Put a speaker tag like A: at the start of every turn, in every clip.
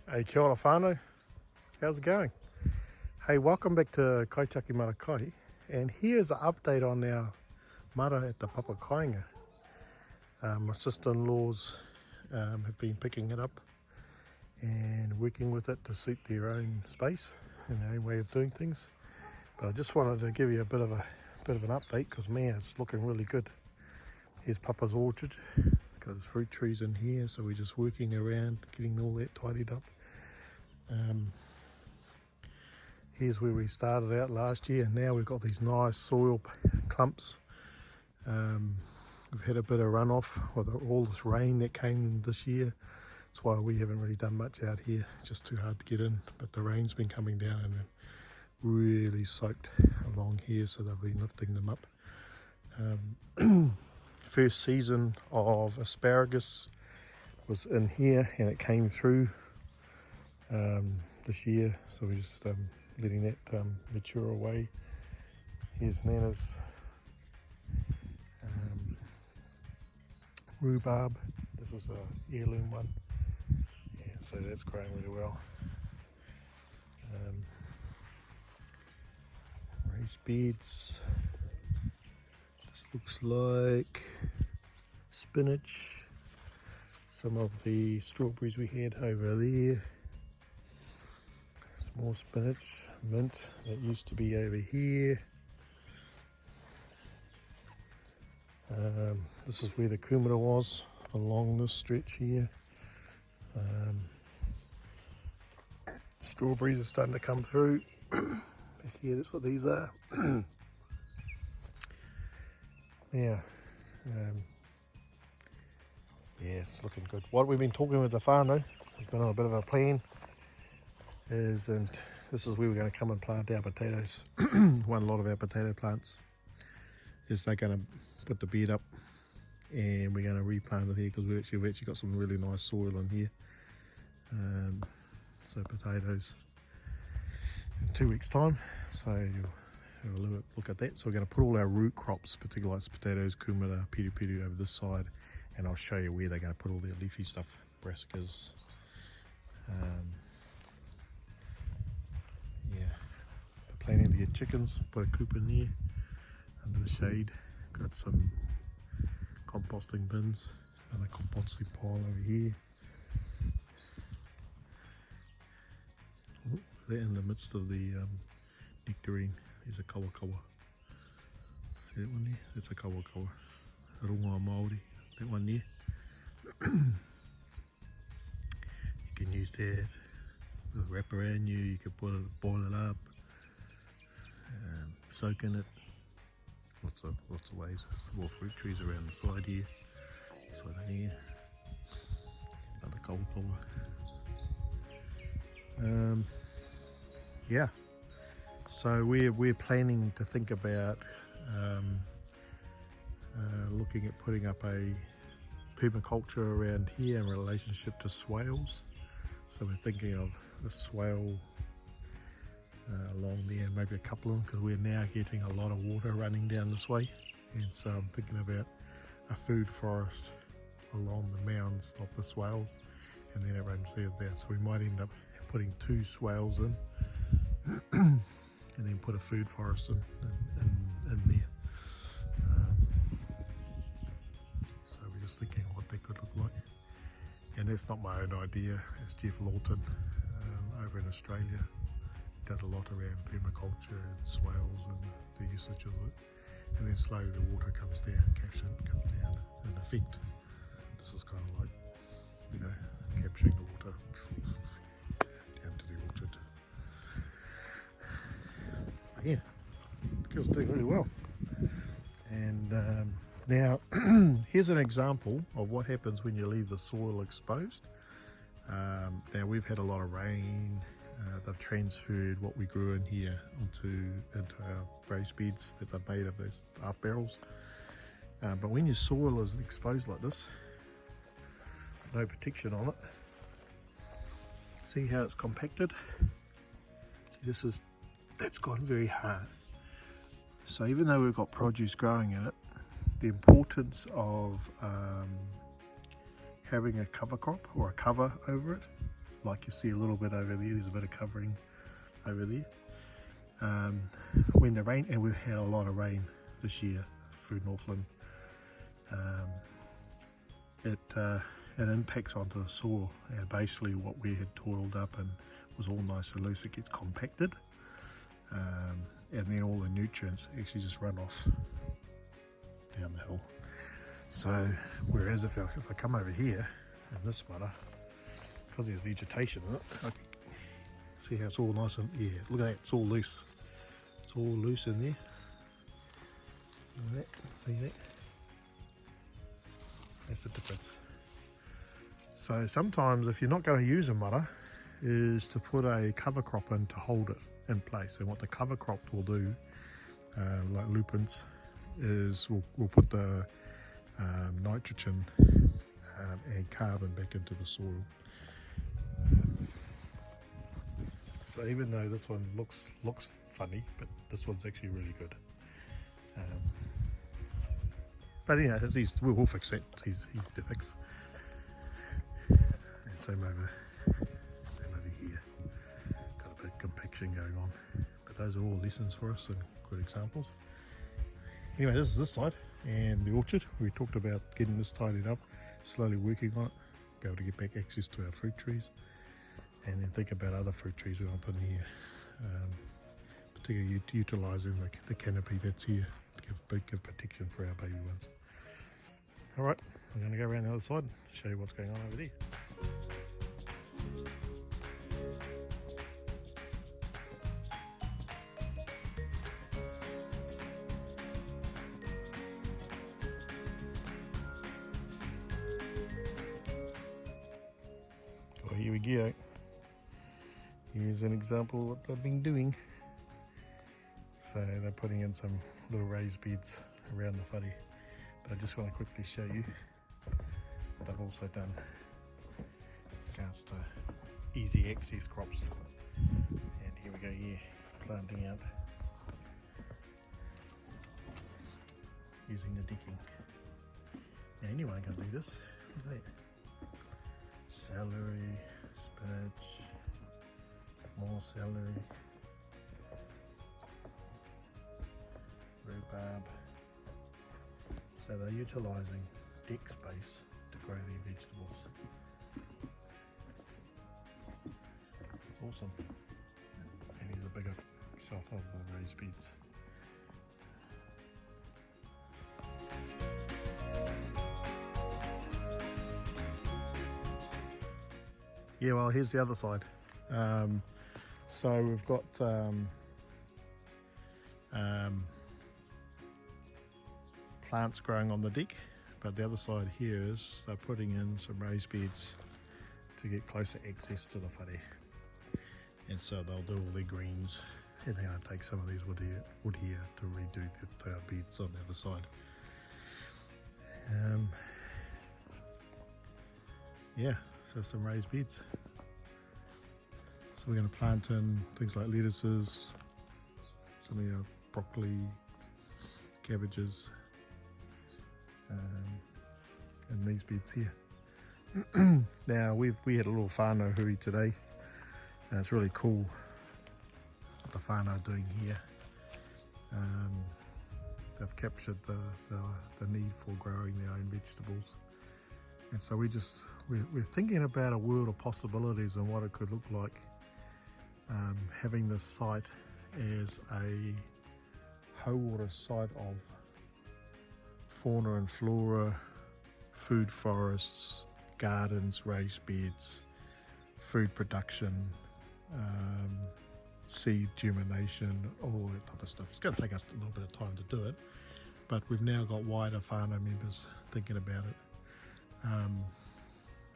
A: Hey, kia ora whanau. How's it going? Hey, welcome back to Kaitiaki Mara Kai. And here's an update on our Māra at the Papakainga. My sister-in-laws have been picking it up and working with it to suit their own space and their own way of doing things. But I just wanted to give you a bit of an update because man, it's looking really good. Here's Papa's orchard. It's got his fruit trees in here, so we're just working around getting all that tidied up. Here's where we started out last year, and now we've got these nice soil clumps. We've had a bit of runoff with all this rain that came this year. That's why we haven't really done much out here. It's just too hard to get in, but the rain's been coming down and really soaked along here, so they've been lifting them up. First season of asparagus was in here and it came through this year, so we're just letting that mature away. Here's Nana's rhubarb. This is a heirloom one. Yeah, so that's growing really well. Raised beds. This looks like spinach. Some of the strawberries we had over there. More spinach, mint that used to be over here. This is where the kumara was, along this stretch here. Strawberries are starting to come through. Back here, that's what these are. Yeah. Yeah, it's looking good. What we've been talking with the whanau, we've been on a bit of a plan. And this is where we're going to come and plant our potatoes. One lot of our potato plants is they're going to put the bed up and we're going to replant it here because we've actually got some really nice soil in here. So potatoes in 2 weeks time, so you'll have a look at that. So we're going to put all our root crops, particularly like potatoes, kumara, piru over this side, and I'll show you where they're going to put all their leafy stuff, brassicas. Planning to get chickens, put a coop in there under the shade. Got some composting bins, another composting pile over here. Oh, they're in the midst of the nectarine. There's a kawa. See that one there? That's a kawa. Rongoa Māori, that one there. You can use that with a wrap around you can boil it up. Soak in it. Lots of ways. There's more fruit trees around the side here. Side of here. Another kawa. Yeah. So we're planning to think about looking at putting up a permaculture around here in relationship to swales. So we're thinking of a swale along there, maybe a couple of them, because we're now getting a lot of water running down this way, and so I'm thinking about a food forest along the mounds of the swales, and then it runs further down. So we might end up putting 2 swales in and then put a food forest in there. So we're just thinking of what that could look like, and that's not my own idea. It's Jeff Lawton over in Australia. Does a lot around permaculture and swales and the usage of it, and then slowly the water comes down, capturing comes down. In effect, this is kind of like, capturing the water down to the orchard. But yeah, the girl's doing really well. And now here's an example of what happens when you leave the soil exposed. Now we've had a lot of rain. They've transferred what we grew in here into our raised beds that they've made of those half barrels. But when your soil is exposed like this, with no protection on it, see how it's compacted? See, that's gone very hard. So even though we've got produce growing in it, the importance of having a cover crop or a cover over it like you see a little bit over there. There's a bit of covering over there. When the rain, and we've had a lot of rain this year through Northland, it impacts onto the soil, and basically what we had toiled up and was all nice and loose, it gets compacted, and then all the nutrients actually just run off down the hill. So whereas if I come over here in this Māra, because there's vegetation in it, I can see how it's all nice and, yeah, look at that, it's all loose. It's all loose in there. Look at that, see that? That's the difference. So sometimes if you're not going to use a Māra, is to put a cover crop in to hold it in place. And what the cover crop will do, like lupins, is we'll put the nitrogen and carbon back into the soil. So even though this one looks funny, but this one's actually really good. But yeah, we'll fix that. It's easy to fix. And same over here. Got a bit of compaction going on. But those are all lessons for us and good examples. Anyway, this is this side and the orchard. We talked about getting this tidied up, slowly working on it, be able to get back access to our fruit trees, and then think about other fruit trees we want to put in here, particularly utilising the canopy that's here to give protection for our baby ones. Alright, I'm going to go around the other side and show you what's going on over there. Well, here we go. Here's an example of what they've been doing. So they're putting in some little raised beds around the whare. But I just want to quickly show you what they've also done in regards to easy access crops. And here we go here, planting out using the decking. Now anyone can do this. Look at that. Celery, spinach, more celery, rhubarb. So they're utilising deck space to grow their vegetables. It's awesome. And here's a bigger shot of the raised beds. Yeah, well, here's the other side. So we've got plants growing on the deck, but the other side here is they're putting in some raised beds to get closer access to the whare. And so they'll do all their greens, and they're going to take some of these wood here to redo the beds on the other side. Yeah, so some raised beds. So we're going to plant in things like lettuces, some of your broccoli, cabbages, and these beds here. Now we had a little whanau hui today, and it's really cool what the whanau are doing here. They've captured the need for growing their own vegetables, and so we're thinking about a world of possibilities and what it could look like, having this site as a whole water site of fauna and flora, food forests, gardens, raised beds, food production, seed germination, all that type of stuff. It's going to take us a little bit of time to do it, but we've now got wider whanau members thinking about it.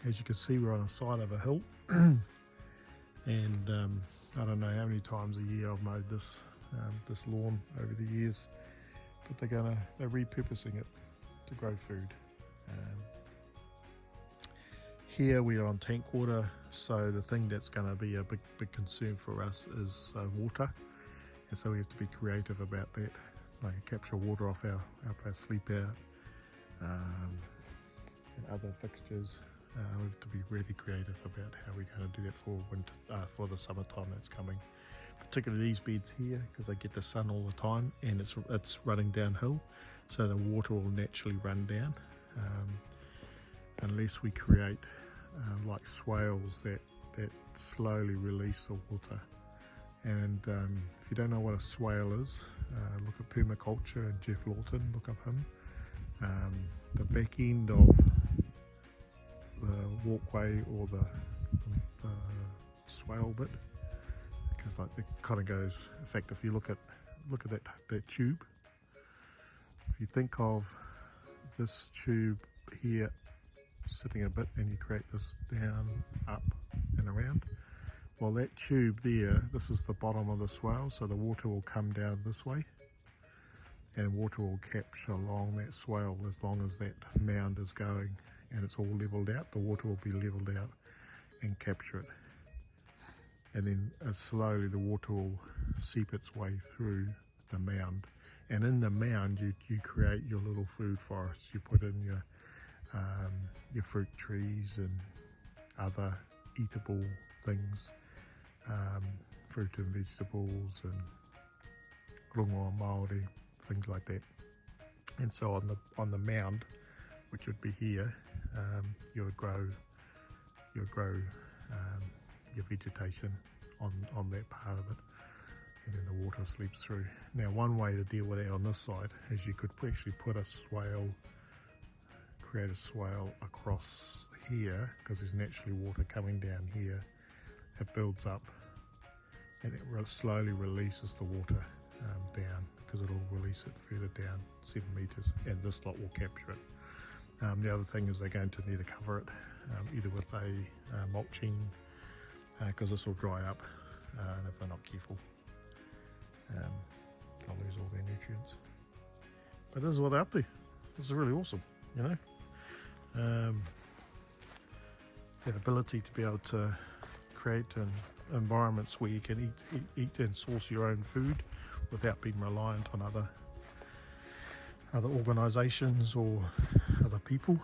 A: As you can see, we're on the side of a hill, and I don't know how many times a year I've mowed this lawn over the years, but they're repurposing it to grow food. Here we are on tank water, so the thing that's going to be a big concern for us is water, and so we have to be creative about that, like capture water off our sleep out, and other fixtures, We have to be really creative about how we're going to do that for winter, for the summertime that's coming. Particularly these beds here, because they get the sun all the time, and it's running downhill, so the water will naturally run down, unless we create like swales that slowly release the water. And if you don't know what a swale is, look at permaculture and Jeff Lawton, look up him. The back end of the walkway, or the swale bit, because like it kind of goes, in fact, if you look at that tube, if you think of this tube here sitting a bit, and you create this down, up and around, well, that tube there, this is the bottom of the swale, so the water will come down this way, and water will capture along that swale as long as that mound is going, and it's all leveled out. The water will be leveled out and capture it, and then slowly the water will seep its way through the mound, and in the mound you create your little food forests. You put in your fruit trees and other eatable things, fruit and vegetables and rongoa Māori, things like that. And so on the mound, which would be here, you would grow your vegetation on that part of it, and then the water sleeps through. Now, one way to deal with that on this side is you could actually put a swale, create a swale across here, because there's naturally water coming down here. It builds up, and it slowly releases the water down, because it'll release it further down 7 meters, and this lot will capture it. The other thing is they're going to need to cover it, either with a mulching, because this will dry up, and if they're not careful, they'll lose all their nutrients. But this is what they're up to. This is really awesome, you know. That ability to be able to create environments where you can eat and source your own food without being reliant on other organisations or other people.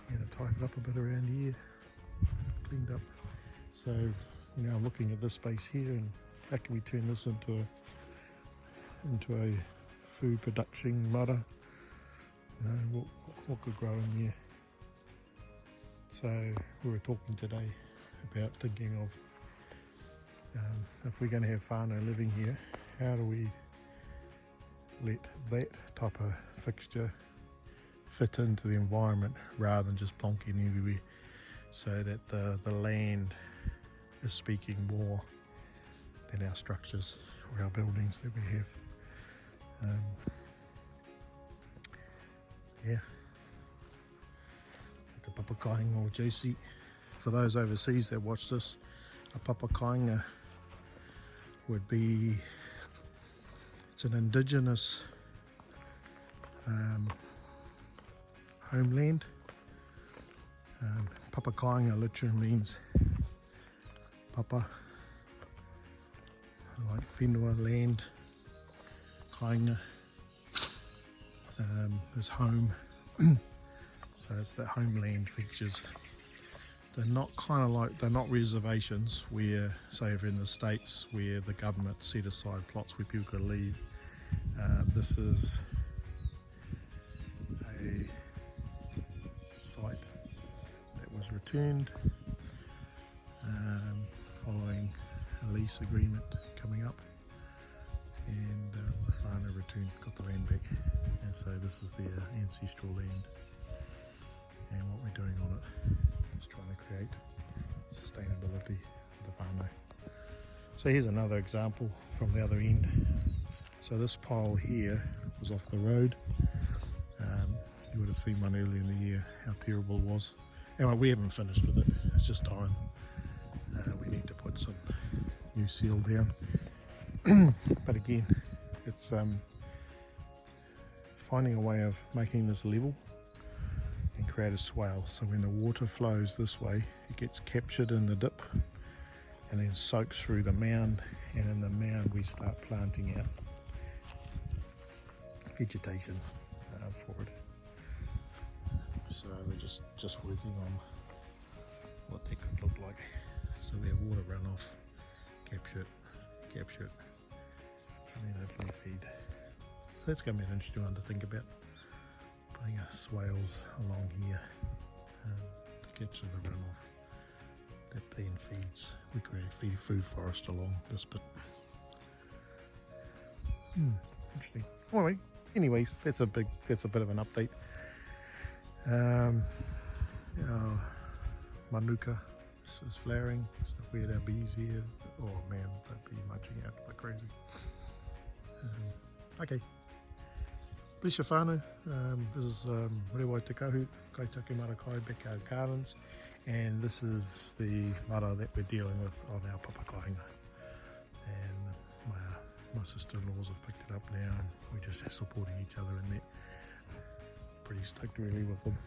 A: And I've tightened up a bit around here, cleaned up. So, you know, I'm looking at this space here, and how can we turn this into a food production Māra? You know, what could grow in here? So we were talking today about thinking of if we're going to have whanau living here, how do we let that type of fixture fit into the environment rather than just plonking everywhere, so that the land is speaking more than our structures or our buildings that we have. Yeah, the Papakainga or Josie. For those overseas that watch this, a Papakainga would be, it's an indigenous homeland. Papakainga literally means papa, like whenua, land. Kainga is home. So it's the homeland features. They're not they're not reservations where, say, if in the States where the government set aside plots where people could leave. This is a site that was returned following a lease agreement coming up, and the whānau returned, got the land back, and so this is their ancestral land, and what we're doing on it is trying to create sustainability for the whānau. So here's another example from the other end. So this pile here was off the road. You would have seen one earlier in the year, how terrible it was. Anyway, we haven't finished with it, it's just time. We need to put some new seal down. But again, it's finding a way of making this level and create a swale, so when the water flows this way, it gets captured in the dip and then soaks through the mound, and in the mound we start planting out vegetation for it. So we're just working on what that could look like. So we have water runoff, capture it, and then hopefully feed. So that's going to be an interesting one to think about. Putting our swales along here to capture the runoff. That then feeds. We create a food forest along this bit. Interesting. Anyway, anyways, that's a bit of an update. Our manuka is flowering, so we had our bees here. Oh man, they'd be munching out like crazy. Okay. Bless your whanau. This is Rewa Te Kahu, Kaitiaki Mara Kai Backyard Gardens, and this is the mara that we're dealing with on our Papakainga. And my sister-in-laws have picked it up now, and we're just supporting each other in that. Pretty stoked really with them.